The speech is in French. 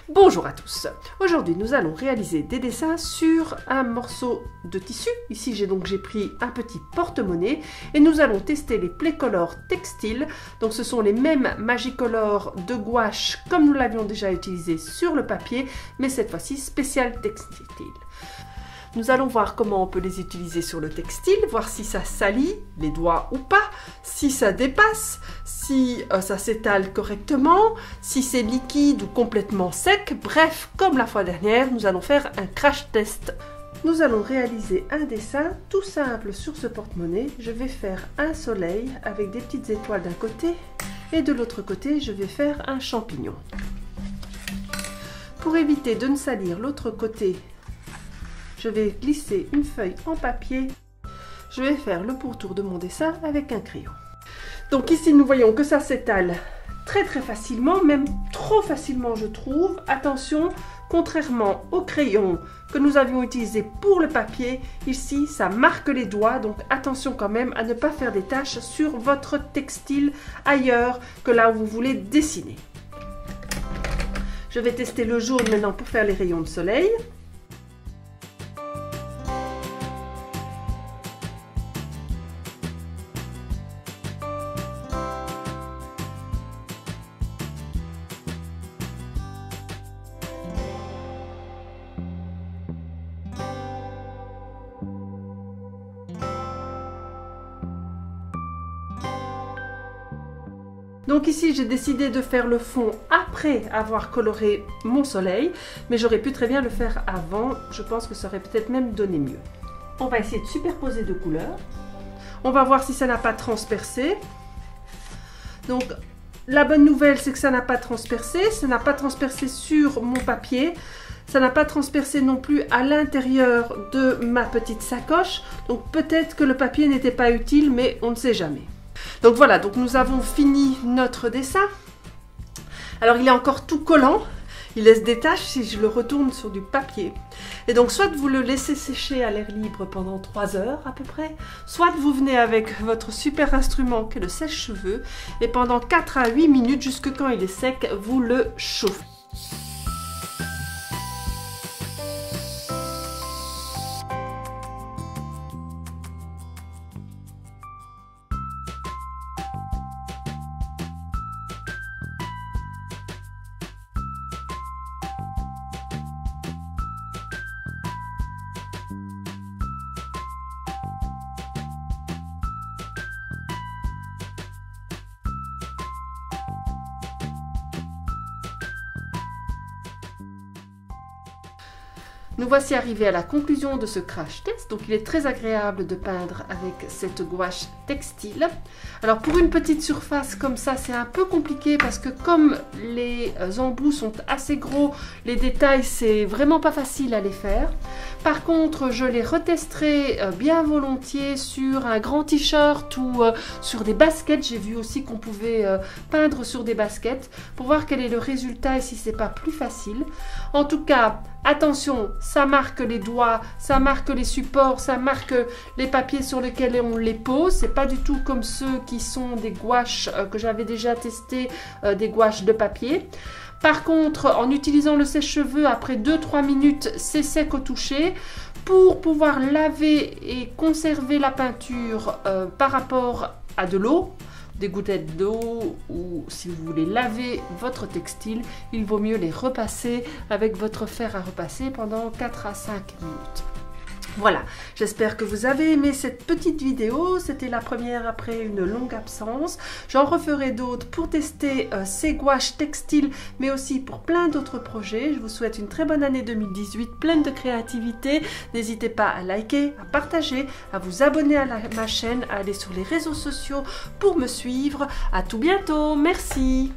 Bonjour à tous. Aujourd'hui nous allons réaliser des dessins sur un morceau de tissu. Ici j'ai pris un petit porte-monnaie et nous allons tester les Playcolor textiles. Donc ce sont les mêmes Magicolor de gouache comme nous l'avions déjà utilisé sur le papier, mais cette fois-ci spécial textile. Nous allons voir comment on peut les utiliser sur le textile, voir si ça salit les doigts ou pas, si ça dépasse, si ça s'étale correctement, si c'est liquide ou complètement sec. Bref, comme la fois dernière, nous allons faire un crash test. Nous allons réaliser un dessin tout simple sur ce porte-monnaie. Je vais faire un soleil avec des petites étoiles d'un côté et de l'autre côté, je vais faire un champignon. Pour éviter de ne salir l'autre côté, je vais glisser une feuille en papier. Je vais faire le pourtour de mon dessin avec un crayon. Donc ici, nous voyons que ça s'étale très facilement, même trop facilement je trouve. Attention, contrairement au crayon que nous avions utilisé pour le papier, ici ça marque les doigts, donc attention quand même à ne pas faire des taches sur votre textile ailleurs que là où vous voulez dessiner. Je vais tester le jaune maintenant pour faire les rayons de soleil. Donc ici, j'ai décidé de faire le fond après avoir coloré mon soleil, mais j'aurais pu très bien le faire avant. Je pense que ça aurait peut-être même donné mieux. On va essayer de superposer deux couleurs. On va voir si ça n'a pas transpercé. Donc, la bonne nouvelle, c'est que ça n'a pas transpercé. Ça n'a pas transpercé sur mon papier. Ça n'a pas transpercé non plus à l'intérieur de ma petite sacoche. Donc, peut-être que le papier n'était pas utile, mais on ne sait jamais. Donc voilà, donc nous avons fini notre dessin. Alors il est encore tout collant, il laisse des taches si je le retourne sur du papier. Et donc soit vous le laissez sécher à l'air libre pendant 3 heures à peu près, soit vous venez avec votre super instrument qui est le sèche-cheveux et pendant 4 à 8 minutes, jusque quand il est sec, vous le chauffez. Nous voici arrivés à la conclusion de ce crash test. Donc il est très agréable de peindre avec cette gouache textile. Alors pour une petite surface comme ça, c'est un peu compliqué parce que comme les embouts sont assez gros, les détails c'est vraiment pas facile à les faire. Par contre, je les retesterai bien volontiers sur un grand t-shirt ou sur des baskets. J'ai vu aussi qu'on pouvait peindre sur des baskets pour voir quel est le résultat et si c'est pas plus facile. En tout cas, attention, ça marque les doigts, ça marque les supports, ça marque les papiers sur lesquels on les pose. C'est pas du tout comme ceux qui sont des gouaches que j'avais déjà testé, des gouaches de papier. Par contre, en utilisant le sèche-cheveux, après 2-3 minutes, c'est sec au toucher. Pour pouvoir laver et conserver la peinture par rapport à de l'eau, des gouttelettes d'eau, ou si vous voulez laver votre textile, il vaut mieux les repasser avec votre fer à repasser pendant 4 à 5 minutes. Voilà, j'espère que vous avez aimé cette petite vidéo. C'était la première après une longue absence. J'en referai d'autres pour tester ces gouaches textiles, mais aussi pour plein d'autres projets. Je vous souhaite une très bonne année 2018, pleine de créativité. N'hésitez pas à liker, à partager, à vous abonner à ma chaîne, à aller sur les réseaux sociaux pour me suivre. À tout bientôt, merci.